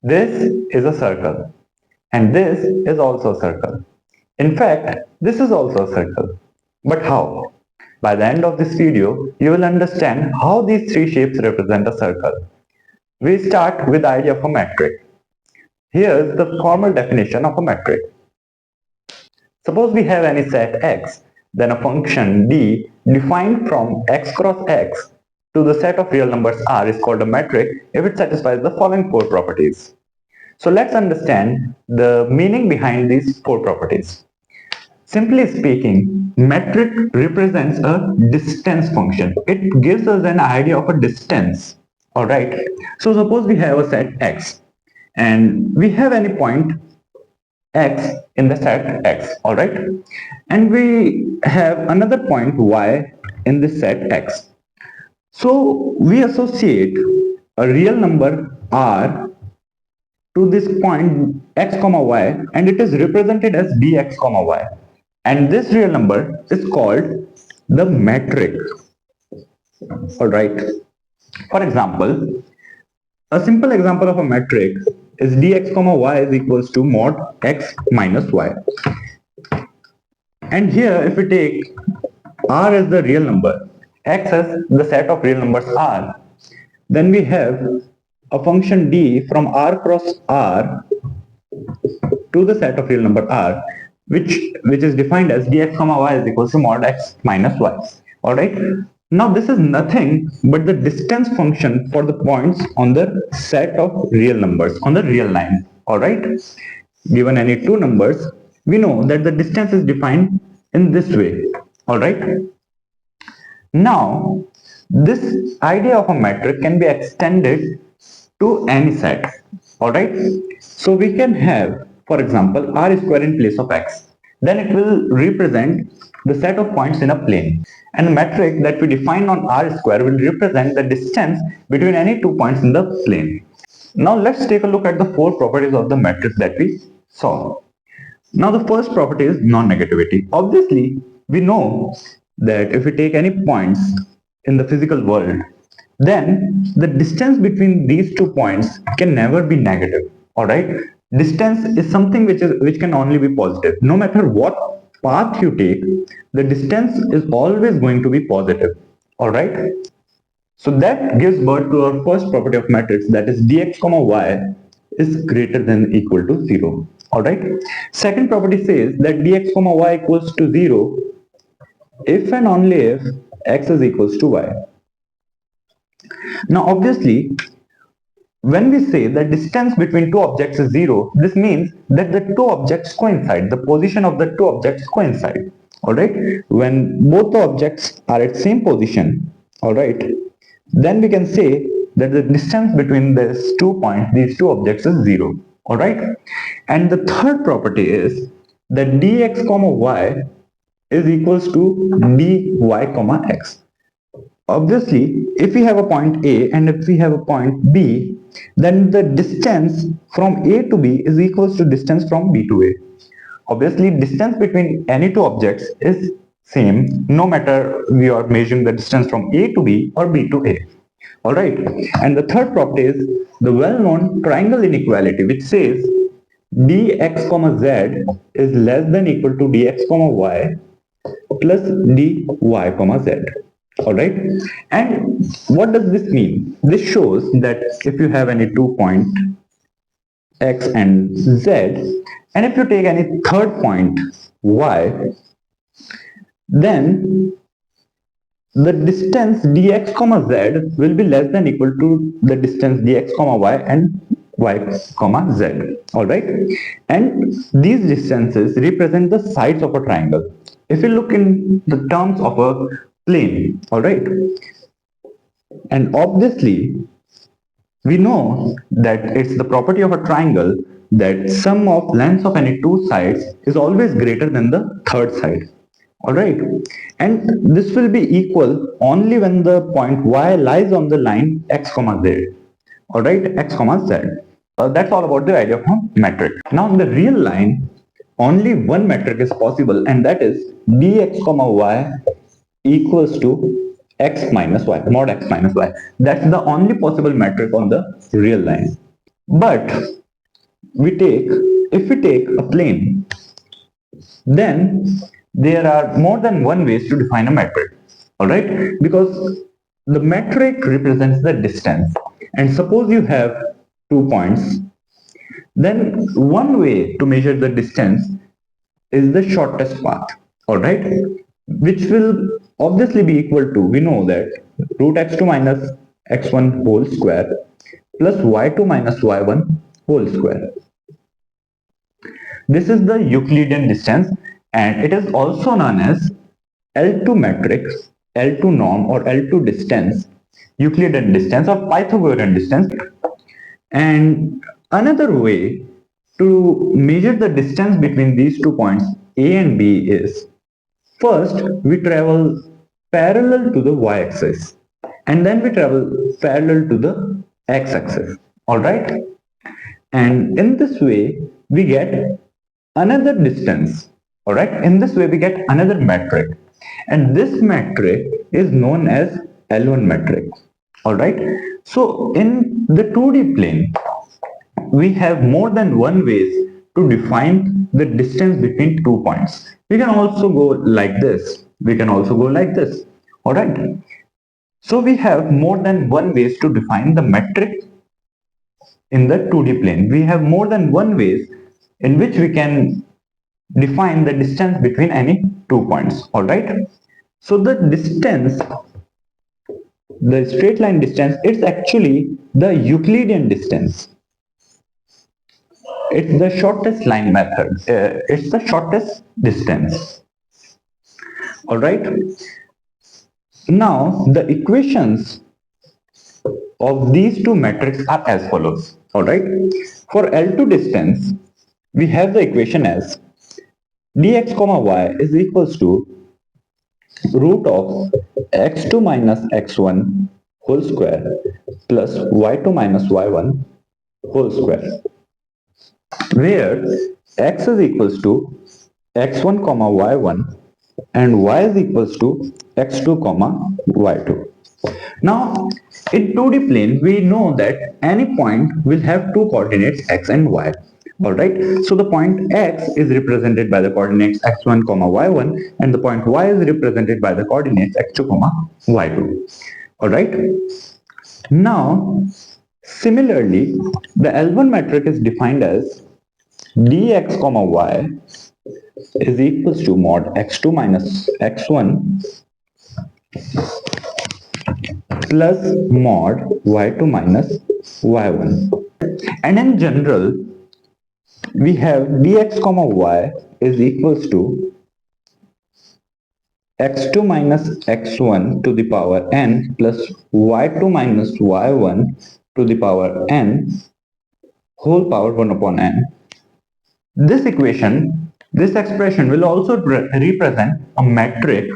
This is a circle and this is also a circle. In fact, this is also a circle. But how? By the end of this video, you will understand how these three shapes represent a circle. We start with the idea of a metric. Here's the formal definition of a metric. Suppose we have any set x, then a function d defined from x cross x to the set of real numbers r is called a metric if it satisfies the following four properties. So let's understand the meaning behind these four properties. Simply speaking, metric represents a distance function. It gives us an idea of a distance. Alright, so suppose we have a set x and we have any point x in the set x, alright, and we have another point y in this set x. So we associate a real number r to this point x comma y and it is represented as dx comma y, and this real number is called the metric. Alright, for example, a simple example of a metric is dx comma y is equals to mod x minus y. And here if we take r as the real number, x as the set of real numbers r, then we have a function d from r cross r to the set of real number r, which is defined as dx comma y is equals to mod x minus y. Alright, now this is nothing but the distance function for the points on the set of real numbers on the real line. Alright, given any two numbers, we know that the distance is defined in this way. Alright, now this idea of a metric can be extended to any set. Alright, so we can have, for example, r square in place of x. Then it will represent the set of points in a plane, and the metric that we define on r square will represent the distance between any 2 points in the plane. Now let's take a look at the four properties of the metric that we saw. Now the first property is non-negativity. Obviously, we know that if we take any points in the physical world, then the distance between these 2 points can never be negative. Alright, distance is something which can only be positive. No matter what path you take, the distance is always going to be positive. Alright, so that gives birth to our first property of matrix, that is dx comma y is greater than equal to 0. Alright, second property says that dx comma y equals to 0 if and only if x is equals to y. Now obviously, when we say the distance between two objects is 0, this means that the two objects coincide, the position of the two objects coincide. Alright, when both the objects are at same position, alright, then we can say that the distance between these 2 points, these two objects is 0. Alright, and the third property is that dx comma y is equals to dy comma x. Obviously, if we have a point A and if we have a point B, then the distance from A to B is equals to distance from B to A. Obviously, distance between any two objects is same, no matter we are measuring the distance from A to B or B to A. Alright, and the third property is the well-known triangle inequality, which says dx comma z is less than equal to dx comma y plus dy comma z. Alright, and what does this mean? This shows that if you have any 2 point x and z, and if you take any third point y, then the distance dx comma z will be less than equal to the distance dx comma y and y comma z. Alright, and these distances represent the sides of a triangle. If you look in the terms of a plane, alright, and obviously we know that it's the property of a triangle that sum of lengths of any two sides is always greater than the third side. Alright, and this will be equal only when the point y lies on the line x comma z. Alright, x comma z. That's all about the idea of a metric. Now in the real line, only one metric is possible, and that is dx comma y equals to x minus y, mod x minus y. That's the only possible metric on the real line. But if we take a plane, then there are more than one ways to define a metric. Alright? Because the metric represents the distance. And suppose you have 2 points, then one way to measure the distance is the shortest path. Alright? Which will obviously be equal to, we know that root x2 minus x1 whole square plus y2 minus y1 whole square. This is the Euclidean distance, and it is also known as L2 matrix, L2 norm or L2 distance, Euclidean distance or Pythagorean distance. And another way to measure the distance between these 2 points A and B is, first we travel parallel to the y-axis and then we travel parallel to the x-axis. Alright? And in this way we get another distance. Alright? In this way we get another metric. And this metric is known as L1 metric. Alright? So in the 2D plane, we have more than one ways to define the distance between 2 points. We can also go like this. We can also go like this. Alright? So we have more than one ways to define the metric in the 2D plane. We have more than one ways in which we can define the distance between any 2 points. Alright? So the distance, the straight line distance, it's actually the Euclidean distance. It's the shortest line method. It's the shortest distance. Alright? Now the equations of these two metrics are as follows. Alright? For L2 distance, we have the equation as dx comma y is equals to root of x2 minus x1 whole square plus y2 minus y1 whole square, where x is equals to x1 comma y1 and y is equals to x2 comma y2. Now in 2D plane we know that any point will have two coordinates x and y. Alright, so the point x is represented by the coordinates x1 comma y1 and the point y is represented by the coordinates x2 comma y2. Alright, now similarly the L1 metric is defined as dx comma y is equals to mod x2 minus x1 plus mod y2 minus y1. And in general we have dx comma y is equals to x2 minus x1 to the power n plus y2 minus y1 to the power n whole power 1 upon n. This equation, this expression will also represent a metric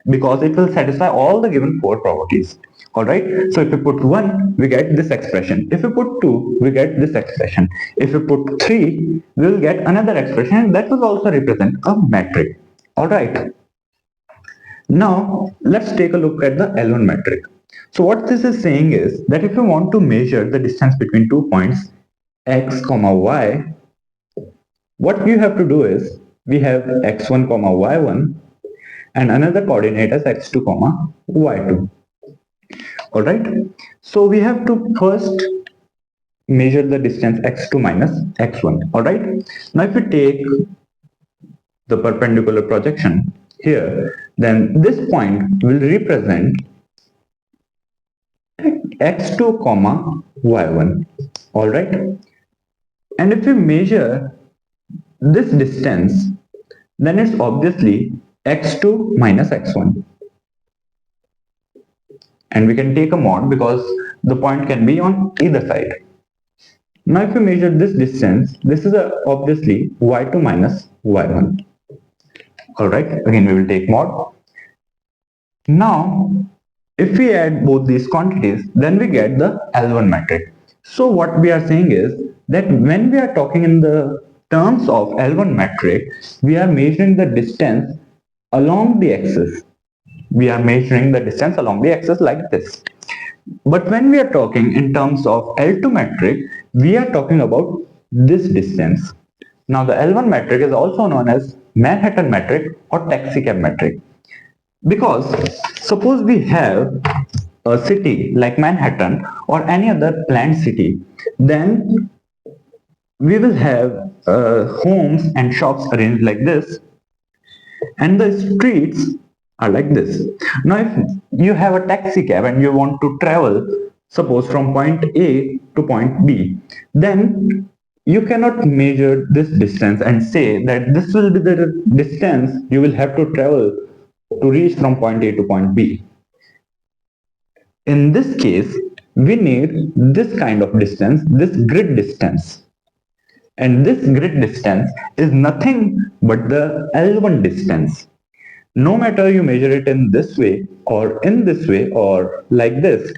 because it will satisfy all the given four properties. Alright, so if you put 1, we get this expression. If you put 2, we get this expression. If you put 3, we will get another expression and that will also represent a metric. Alright, now let's take a look at the L1 metric. So what this is saying is that if you want to measure the distance between 2 points x comma y, what you have to do is we have x1 comma y1 and another coordinate as x2 comma y2. Alright, so we have to first measure the distance x2 minus x1. Alright, now if we take the perpendicular projection here, then this point will represent x2 comma y1. Alright, and if we measure this distance, then it's obviously x2 minus x1. And we can take a mod because the point can be on either side. Now if we measure this distance, this is obviously y2 minus y1. Alright, again we will take mod. Now if we add both these quantities, then we get the L1 metric. So what we are saying is that when we are talking in the terms of L1 metric, we are measuring the distance along the axis. We are measuring the distance along the axis like this. But when we are talking in terms of L2 metric, we are talking about this distance. Now the L1 metric is also known as Manhattan metric or taxi cab metric, because suppose we have a city like Manhattan or any other planned city, then we will have homes and shops arranged like this, and the streets are like this. Now if you have a taxi cab and you want to travel, suppose from point A to point B, then you cannot measure this distance and say that this will be the distance you will have to travel to reach from point A to point B. In this case, we need this kind of distance, this grid distance. And this grid distance is nothing but the L1 distance. No matter you measure it in this way or in this way or like this,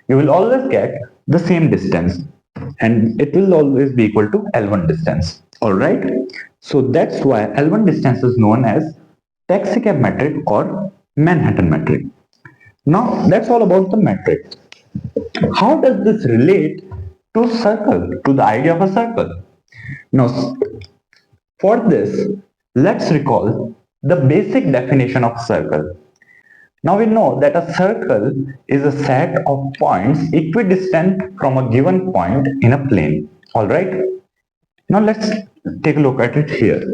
you will always get the same distance, and it will always be equal to L1 distance. Alright, so that's why L1 distance is known as taxi cab metric or Manhattan metric. Now that's all about the metric. How does this relate to circle, to the idea of a circle? Now for this, let's recall the basic definition of circle. Now we know that a circle is a set of points equidistant from a given point in a plane. Alright? Now let's take a look at it here.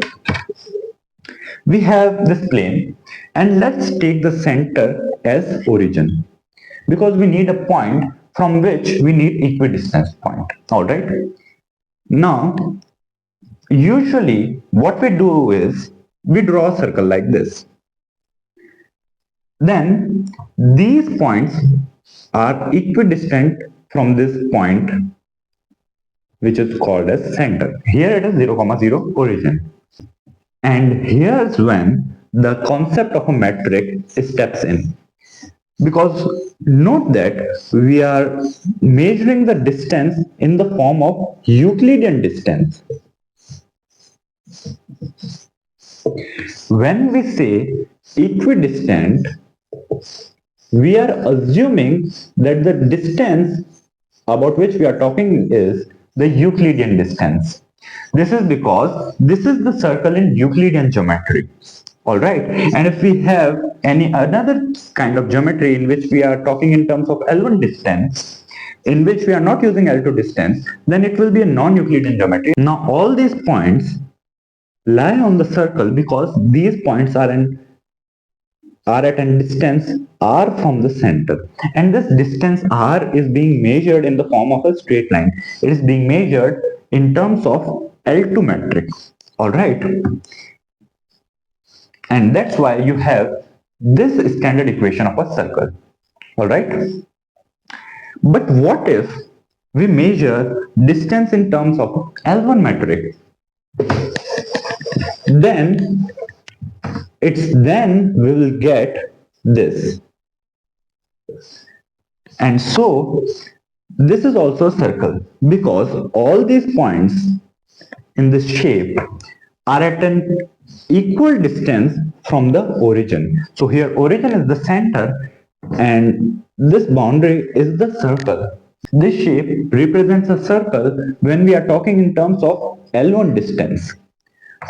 We have this plane, and let's take the center as origin, because we need a point from which we need equidistance point. Alright? Now usually what we do is we draw a circle like this. Then these points are equidistant from this point, which is called as center. Here it is 0, 0 origin. And here's when the concept of a metric steps in. Because note that we are measuring the distance in the form of Euclidean distance. When we say equidistant, we are assuming that the distance about which we are talking is the Euclidean distance. This is because this is the circle in Euclidean geometry. Alright, and if we have any another kind of geometry in which we are talking in terms of L1 distance, in which we are not using L2 distance, then it will be a non-Euclidean geometry. Now all these points lie on the circle because these points are at a distance r from the center, and this distance r is being measured in the form of a straight line. It is being measured in terms of L2 metric. Alright, and that's why you have this standard equation of a circle. Alright, but what if we measure distance in terms of L1 metric? Then we will get this, and so this is also a circle because all these points in this shape are at an equal distance from the origin. So here origin is the center and this boundary is the circle. This shape represents a circle when we are talking in terms of L1 distance.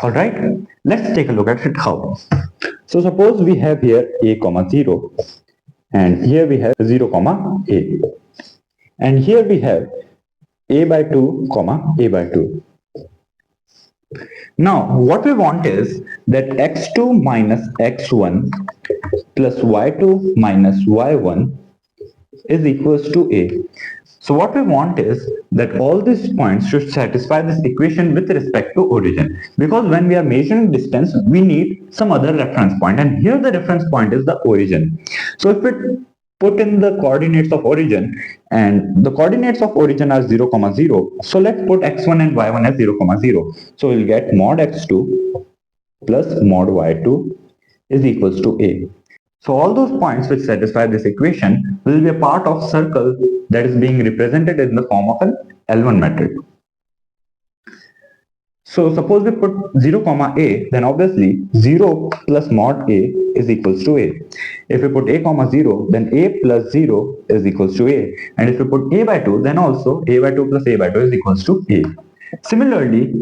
Alright, let's take a look at it how. So suppose we have here a, 0, and here we have 0, a, and here we have a by 2, a by 2. Now what we want is that x2 minus x1 plus y2 minus y1 is equals to a. So what we want is that all these points should satisfy this equation with respect to origin, because when we are measuring distance we need some other reference point, and here the reference point is the origin. So if we put in the coordinates of origin, and the coordinates of origin are 0, 0, so let's put x1 and y1 as 0, 0. So we'll get mod x2 plus mod y2 is equals to a. So all those points which satisfy this equation will be a part of circle that is being represented in the form of an L1 metric. So suppose we put 0, a, then obviously 0 plus mod a is equals to a. If we put a comma 0, then a plus 0 is equals to a. And if we put a by 2, then also a by 2 plus a by 2 is equals to a. Similarly,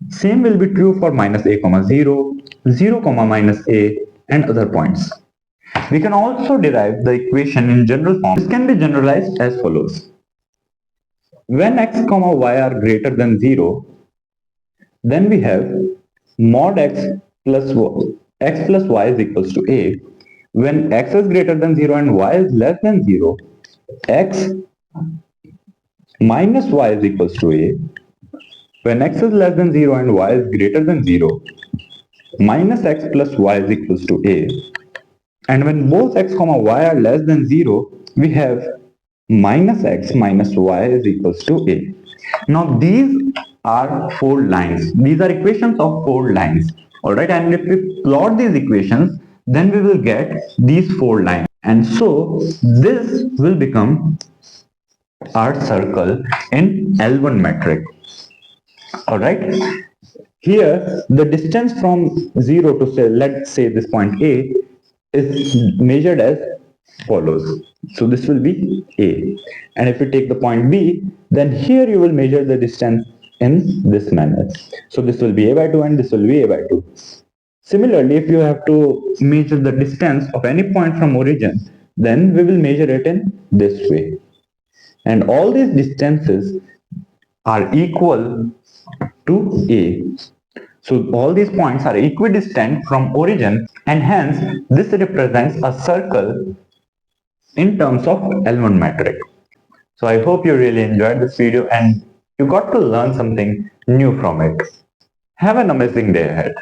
same will be true for minus a comma 0, 0 comma minus a, and other points. We can also derive the equation in general form. This can be generalized as follows. When x comma y are greater than 0, then we have mod x plus y is equals to a. When x is greater than 0 and y is less than 0, x minus y is equals to a. When x is less than 0 and y is greater than 0, minus x plus y is equals to a. And when both x comma y are less than 0, we have minus x minus y is equals to a. Now these are four lines. These are equations of four lines. Alright, and if we plot these equations, then we will get these four lines. And so this will become our circle in L1 metric. Alright. Here the distance from 0 to say, let's say this point A is measured as follows. So this will be A. And if you take the point B, then here you will measure the distance in this manner. So this will be A by 2 and this will be A by 2. Similarly, if you have to measure the distance of any point from origin, then we will measure it in this way. And all these distances are equal to A. So all these points are equidistant from origin, and hence this represents a circle in terms of L1 metric. So I hope you really enjoyed this video and you got to learn something new from it. Have an amazing day ahead.